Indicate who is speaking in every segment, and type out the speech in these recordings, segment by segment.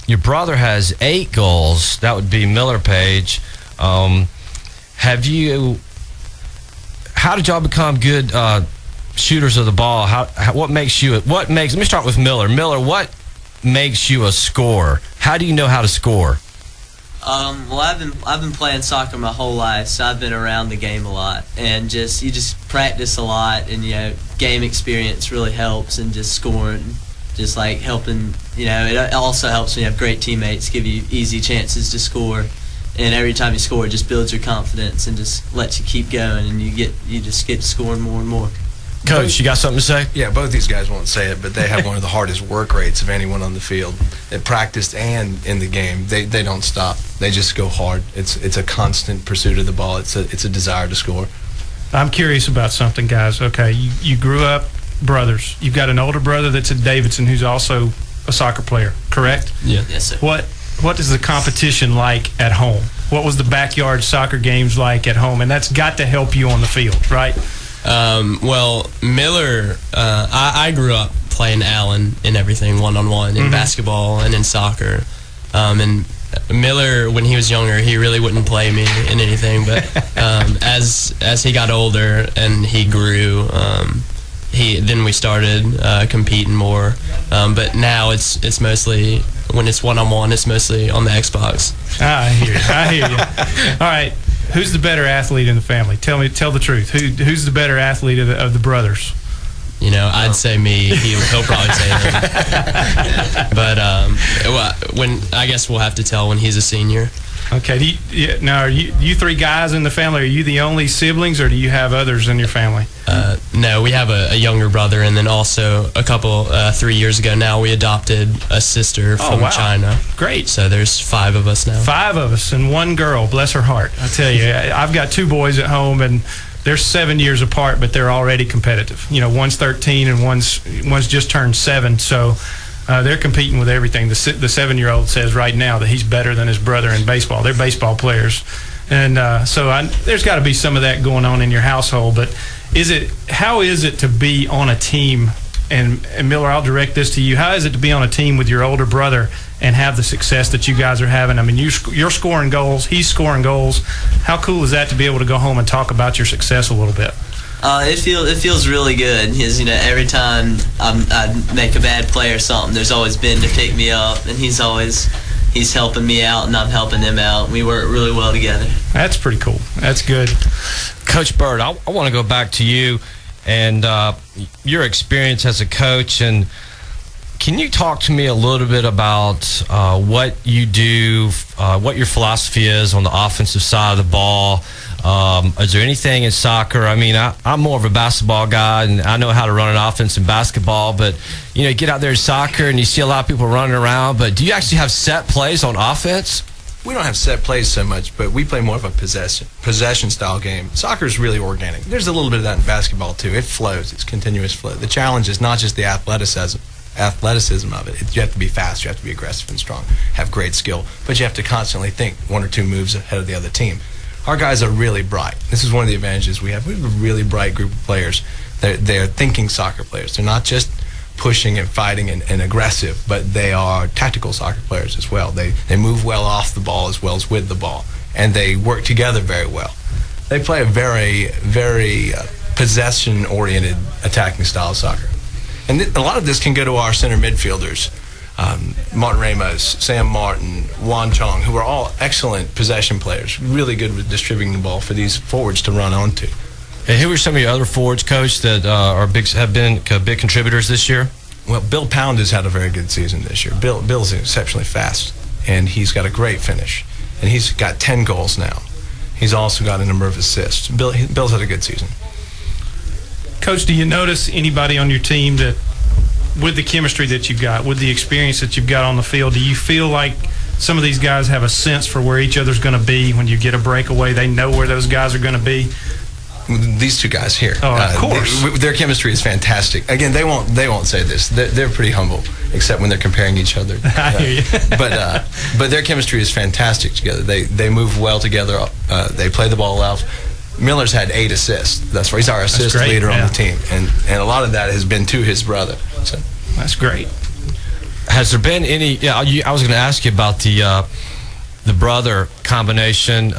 Speaker 1: Your brother has 8 goals. That would be Miller Page. How did y'all become good shooters of the ball? What makes you? Let me start with Miller. Miller, what makes you a scorer? How do you know how to score?
Speaker 2: Well, I've been playing soccer my whole life, so I've been around the game a lot, and you just practice a lot, and game experience really helps, and just scoring, just like helping. It also helps when you have great teammates, give you easy chances to score, and every time you score, it just builds your confidence and just lets you keep going, and you just get scoring more and more.
Speaker 1: Coach, you got something to say?
Speaker 3: Yeah, both these guys won't say it, but they have one of the hardest work rates of anyone on the field. At practice and in the game, they don't stop. They just go hard. It's a constant pursuit of the ball. It's a desire to score.
Speaker 4: I'm curious about something, guys. Okay, you grew up brothers. You've got an older brother that's at Davidson who's also a soccer player, correct?
Speaker 2: Yeah. Yes, sir.
Speaker 4: What is the competition like at home? What was the backyard soccer games like at home? And that's got to help you on the field, right?
Speaker 5: Well, Miller, I grew up playing Allen in everything, one-on-one, in basketball and in soccer. And Miller, when he was younger, he really wouldn't play me in anything. But as he got older and he grew, then we started competing more. But now it's mostly, when it's one-on-one, it's mostly on the Xbox.
Speaker 4: I hear you. All right. Who's the better athlete in the family? Tell the truth. Who's the better athlete of the brothers?
Speaker 5: I'd say me. He'll probably say him. But I guess we'll have to tell when he's a senior.
Speaker 4: Okay. Now, are you 3 guys in the family? Are you the only siblings, or do you have others in your family?
Speaker 5: No, we have a younger brother, and then also a couple 3 years ago now we adopted a sister from China.
Speaker 4: Great.
Speaker 5: So there's 5 of us now. 5
Speaker 4: of us and 1 girl. Bless her heart. I tell you, I've got 2 boys at home, and they're 7 years apart, but they're already competitive. One's 13 and one's just turned 7. So. They're competing with everything. The 7-year-old says right now that he's better than his brother in baseball. They're baseball players. And there's got to be some of that going on in your household. But how is it to be on a team, and Miller, I'll direct this to you. How is it to be on a team with your older brother and have the success that you guys are having? I mean, you're scoring goals. He's scoring goals. How cool is that to be able to go home and talk about your success a little bit?
Speaker 2: It feels really good. Every time I make a bad play or something, there's always Ben to pick me up, and he's helping me out, and I'm helping him out. We work really well together.
Speaker 4: That's pretty cool. That's good.
Speaker 1: Coach Bird, I want to go back to you and your experience as a coach, and can you talk to me a little bit about what you do, what your philosophy is on the offensive side of the ball? Is there anything in soccer? I mean, I'm more of a basketball guy, and I know how to run an offense in basketball, but, you get out there in soccer, and you see a lot of people running around, but do you actually have set plays on offense?
Speaker 3: We don't have set plays so much, but we play more of a possession-style game. Soccer is really organic. There's a little bit of that in basketball, too. It flows. It's continuous flow. The challenge is not just the athleticism of it. You have to be fast, you have to be aggressive and strong, have great skill, but you have to constantly think 1 or 2 moves ahead of the other team. Our guys are really bright. This is one of the advantages we have. We have a really bright group of players. They're thinking soccer players. They're not just pushing and fighting and aggressive, but they are tactical soccer players as well. They move well off the ball as well as with the ball, and they work together very well. They play a very, very possession-oriented attacking style of soccer. And a lot of this can go to our center midfielders, Martin Ramos, Sam Martin, Juan Chong, who are all excellent possession players, really good with distributing the ball for these forwards to run onto.
Speaker 1: And who are some of your other forwards, Coach, that have been big contributors this year?
Speaker 3: Well, Bill Pound has had a very good season this year. Bill's exceptionally fast, and he's got a great finish, and he's got 10 goals now. He's also got a number of assists. Bill's had a good season.
Speaker 4: Coach, do you notice anybody on your team that, with the chemistry that you've got, with the experience that you've got on the field, do you feel like some of these guys have a sense for where each other's going to be when you get a breakaway? They know where those guys are going to be?
Speaker 3: These 2 guys here.
Speaker 4: Oh, of course.
Speaker 3: Their chemistry is fantastic. Again, they won't say this. They're pretty humble, except when they're comparing each other.
Speaker 4: I hear you.
Speaker 3: But their chemistry is fantastic together. They move well together. They play the ball out. Miller's had 8 assists. That's right. He's our assist leader on the team, and a lot of that has been to his brother. So
Speaker 4: that's great.
Speaker 1: Has there been any? Yeah, I was going to ask you about the brother combination.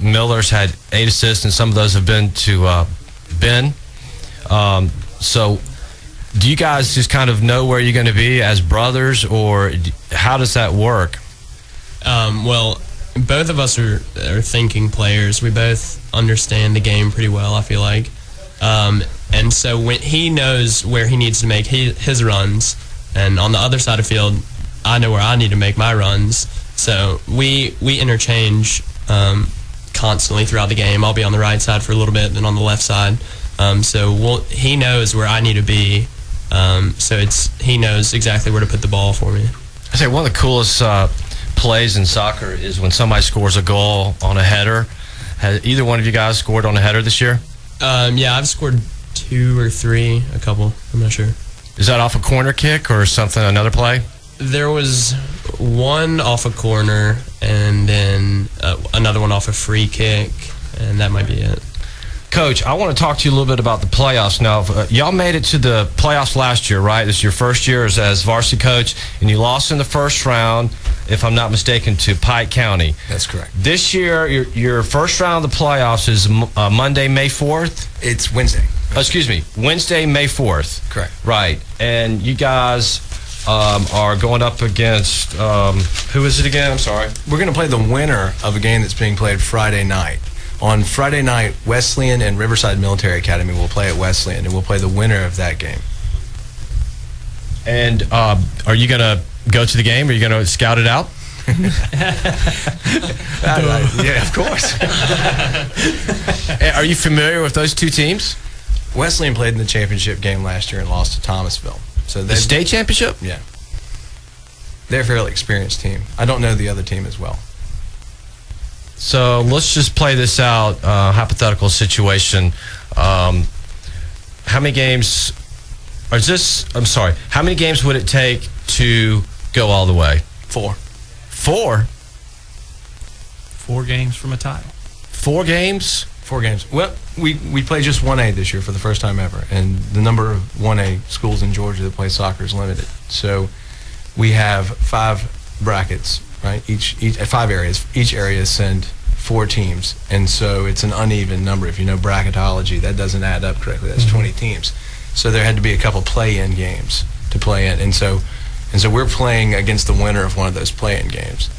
Speaker 1: Miller's had 8 assists, and some of those have been to Ben. So, do you guys just kind of know where you're going to be as brothers, or how does that work?
Speaker 5: Well, both of us are thinking players. We both understand the game pretty well, I feel like. And so when he knows where he needs to make his runs, and on the other side of the field, I know where I need to make my runs. So we interchange constantly throughout the game. I'll be on the right side for a little bit, then on the left side. He knows where I need to be. So he knows exactly where to put the ball for me.
Speaker 1: I say one of the coolest plays in soccer is when somebody scores a goal on a header. Has either one of you guys scored on a header this year?
Speaker 5: Yeah, I've scored 2 or 3, a couple. I'm not sure.
Speaker 1: Is that off a corner kick or something? Another play?
Speaker 5: There was one off a corner, and then another one off a free kick, and that might be it.
Speaker 1: Coach, I want to talk to you a little bit about the playoffs now. Y'all made it to the playoffs last year, right? This is your first year as varsity coach, and you lost in the first round, if I'm not mistaken, to Pike County.
Speaker 3: That's correct.
Speaker 1: This year, your first round of the playoffs is Monday, May 4th?
Speaker 3: It's Wednesday.
Speaker 1: Wednesday, May 4th.
Speaker 3: Correct.
Speaker 1: Right. And you guys are going up against, who is it again? I'm sorry.
Speaker 3: We're going to play the winner of a game that's being played Friday night. On Friday night, Wesleyan and Riverside Military Academy will play at Wesleyan, and we'll play the winner of that game.
Speaker 1: And are you going to go to the game? Are you going to scout it out?
Speaker 3: Yeah, of course.
Speaker 1: Are you familiar with those two teams?
Speaker 3: Wesleyan played in the championship game last year and lost to Thomasville. So
Speaker 1: The state championship?
Speaker 3: Yeah. They're a fairly experienced team. I don't know the other team as well.
Speaker 1: So let's just play this out, hypothetical situation. How many games how many games would it take to go all the way?
Speaker 3: 4.
Speaker 1: 4?
Speaker 4: 4 games from a title.
Speaker 1: 4 games?
Speaker 3: 4 games. Well, we play just 1A this year for the first time ever, and the number of 1A schools in Georgia that play soccer is limited. So we have 5 brackets, right? Each 5 areas. Each area send 4 teams, and so it's an uneven number. If you know bracketology, that doesn't add up correctly. That's 20 teams. So there had to be a couple play-in games to play in, and so we're playing against the winner of one of those play-in games.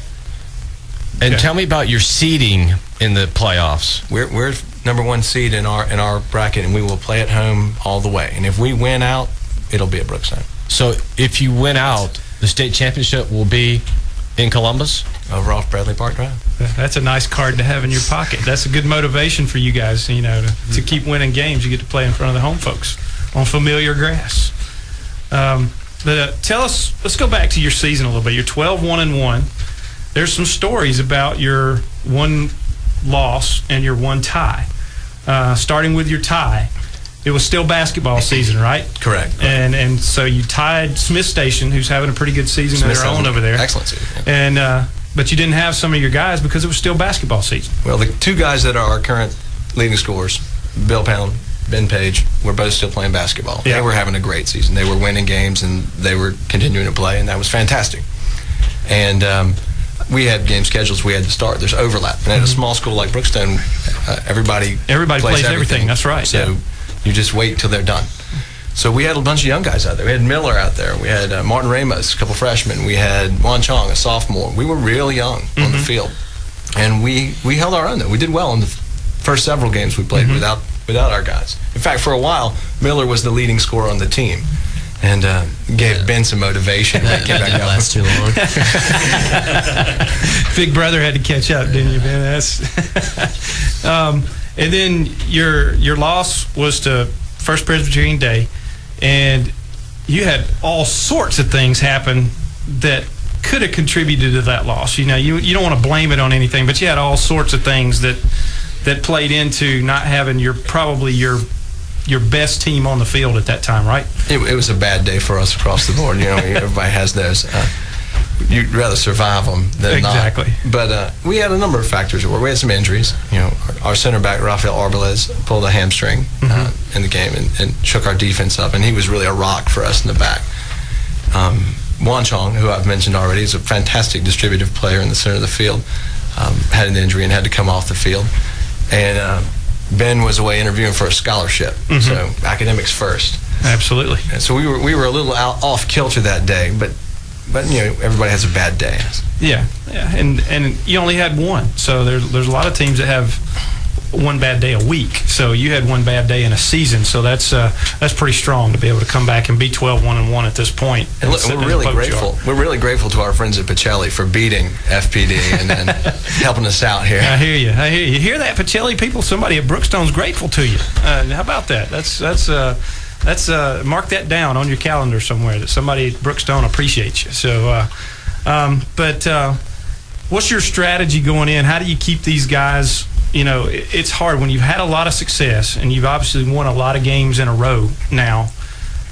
Speaker 1: And tell me about your seeding in the playoffs.
Speaker 3: We're number 1 seed in our bracket, and we will play at home all the way. And if we win out, it'll be at Brookstone.
Speaker 1: So if you win out, the state championship will be in Columbus?
Speaker 3: Over off Bradley Park Drive.
Speaker 4: That's a nice card to have in your pocket. That's a good motivation for you guys, to keep winning games. You get to play in front of the home folks on familiar grass. But tell us, let's go back to your season a little bit. You're 12-1-1. There's some stories about your 1 loss and your 1 tie. Starting with your tie, it was still basketball season, right?
Speaker 3: Correct.
Speaker 4: And so you tied Smith Station, who's having a pretty good season of their own over there.
Speaker 3: Excellent season. Yeah.
Speaker 4: And but you didn't have some of your guys because it was still basketball season.
Speaker 3: Well, the 2 guys that are our current leading scorers, Bill Pound, Ben Page, were both still playing basketball.
Speaker 4: Yeah.
Speaker 3: They were having a great season. They were winning games, and they were continuing to play, and that was fantastic. And we had game schedules we had to start. There's overlap. And at a small school like Brookstone, everybody
Speaker 4: plays everything. That's right.
Speaker 3: So you just wait till they're done. So we had a bunch of young guys out there. We had Miller out there. We had Martin Ramos, a couple freshmen. We had Juan Chong, a sophomore. We were really young on the field. And we held our own, though. We did well in the first several games we played without our guys. In fact, for a while, Miller was the leading scorer on the team. And gave Ben some motivation.
Speaker 5: That didn't last too long.
Speaker 4: Big brother had to catch up, didn't you, Ben? That's and then your loss was to First Presbyterian Day, and you had all sorts of things happen that could have contributed to that loss. You don't want to blame it on anything, but you had all sorts of things that played into not having your best team on the field at that time, right?
Speaker 3: It was a bad day for us across the board. Everybody has those. You'd rather survive them than
Speaker 4: exactly.
Speaker 3: not. But we had a number of factors. We had some injuries. Our center back, Rafael Arbalez, pulled a hamstring in the game and shook our defense up, and he was really a rock for us in the back. Wan Chong, who I've mentioned already, is a fantastic distributive player in the center of the field. Had an injury and had to come off the field. And Ben was away interviewing for a scholarship, so academics first.
Speaker 4: Absolutely.
Speaker 3: And so we were a little off kilter that day, but everybody has a bad day.
Speaker 4: Yeah, and you only had one, so there's a lot of teams that have one bad day a week. So you had one bad day in a season, so that's pretty strong to be able to come back and be 12-1-1 at this point.
Speaker 3: And look, we're really grateful. We're really grateful to our friends at Pacelli for beating FPD and helping us out here.
Speaker 4: I hear you. You hear that, Pacelli people? Somebody at Brookstone's grateful to you. How about that? That's mark that down on your calendar somewhere, that somebody at Brookstone appreciates you. So, but what's your strategy going in? How do you keep these guys? It's hard when you've had a lot of success and you've obviously won a lot of games in a row now.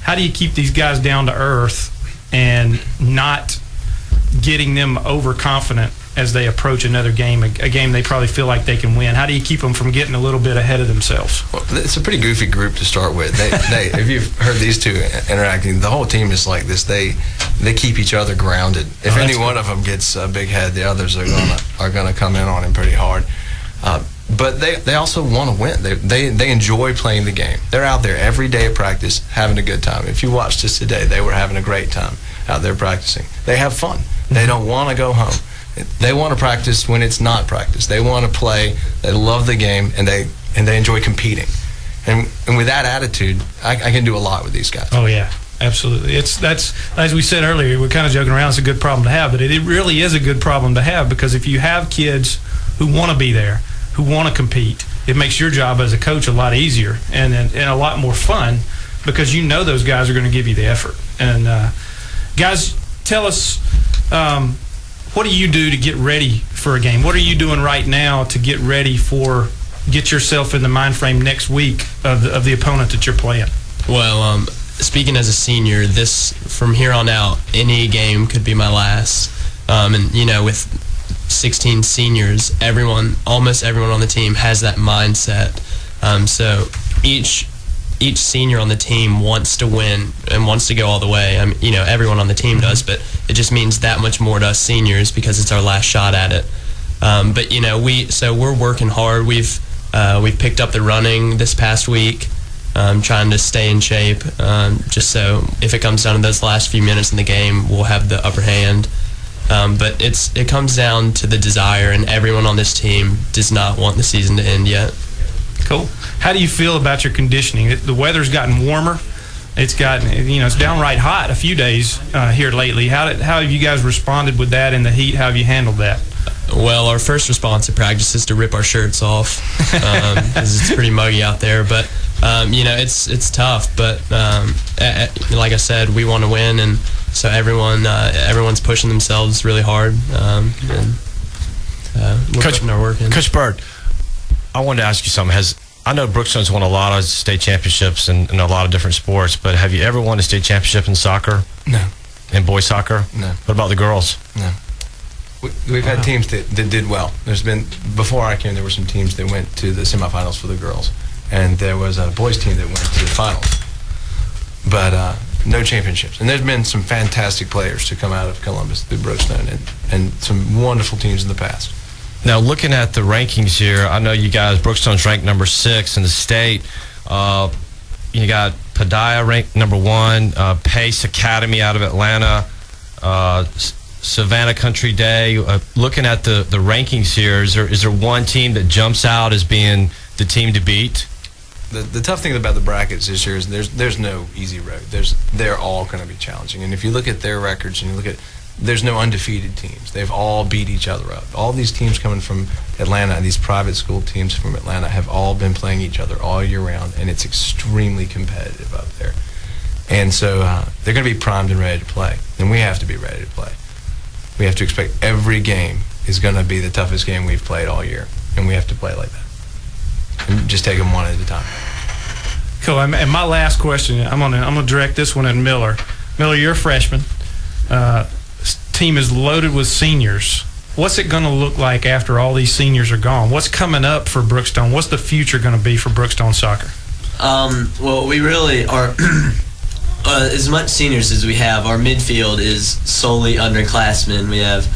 Speaker 4: How do you keep these guys down to earth and not getting them overconfident as they approach another game, a game they probably feel like they can win? How do you keep them from getting a little bit ahead of themselves?
Speaker 3: Well, it's a pretty goofy group to start with. They if you've heard these two interacting, the whole team is like this. They keep each other grounded. If any one of them gets a big head, the others are gonna come in on him pretty hard. But they also want to win. They enjoy playing the game. They're out there every day of practice having a good time. If you watched us today, they were having a great time out there practicing. They have fun. They don't want to go home. They want to practice when it's not practice. They want to play. They love the game, and they enjoy competing. And with that attitude, I can do a lot with these guys.
Speaker 4: Oh yeah, absolutely. That's as we said earlier. We're kind of joking around. It's a good problem to have, but it really is a good problem to have, because if you have kids who want to be there, who want to compete, it makes your job as a coach a lot easier and a lot more fun, because those guys are going to give you the effort. And guys, tell us, what do you do to get ready for a game? What are you doing right now to get ready get yourself in the mind frame next week of the opponent that you're playing?
Speaker 5: Well, speaking as a senior, from here on out, any game could be my last. And with 16 seniors, almost everyone on the team has that mindset. So each senior on the team wants to win and wants to go all the way. Everyone on the team does, but it just means that much more to us seniors because it's our last shot at it. But we're working hard. We've picked up the running this past week, trying to stay in shape, just so if it comes down to those last few minutes in the game, we'll have the upper hand. But it comes down to the desire, and everyone on this team does not want the season to end yet.
Speaker 4: Cool. How do you feel about your conditioning? The weather's gotten warmer. It's gotten, it's downright hot a few days here lately. How have you guys responded with that in the heat? How have you handled that?
Speaker 5: Well, our first response at practice is to rip our shirts off because it's pretty muggy out there. But it's tough. But like I said, we want to win, and so everyone's pushing themselves really hard. We're putting our work in.
Speaker 1: Coach Bird, I wanted to ask you something. I know Brookstone's won a lot of state championships in a lot of different sports, but have you ever won a state championship in soccer?
Speaker 3: No.
Speaker 1: In boys soccer?
Speaker 3: No.
Speaker 1: What about the girls?
Speaker 3: No. We've had teams that did well. Before I came, there were some teams that went to the semifinals for the girls, and there was a boys team that went to the finals, but no championships. And there's been some fantastic players to come out of Columbus through Brookstone, and some wonderful teams in the past.
Speaker 1: Now, looking at the rankings here, I know you guys, Brookstone's ranked number 6 in the state. You got Padilla ranked number 1, Pace Academy out of Atlanta, Savannah Country Day. Looking at the rankings here, is there one team that jumps out as being the team to beat?
Speaker 3: The tough thing about the brackets this year is there's no easy road. They're all going to be challenging. And if you look at their records and you look at, there's no undefeated teams. They've all beat each other up. All these teams coming from Atlanta, these private school teams from Atlanta, have all been playing each other all year round, and it's extremely competitive up there. And so they're going to be primed and ready to play, and we have to be ready to play. We have to expect every game is going to be the toughest game we've played all year, and we have to play like that. And just take them one at a time.
Speaker 4: Cool. And my last question, I'm gonna direct this one at Miller. Miller, you're a freshman. Team is loaded with seniors. What's it going to look like after all these seniors are gone? What's coming up for Brookstone? What's the future going to be for Brookstone soccer?
Speaker 2: Well, we really are. as much seniors as we have, our midfield is solely underclassmen. We have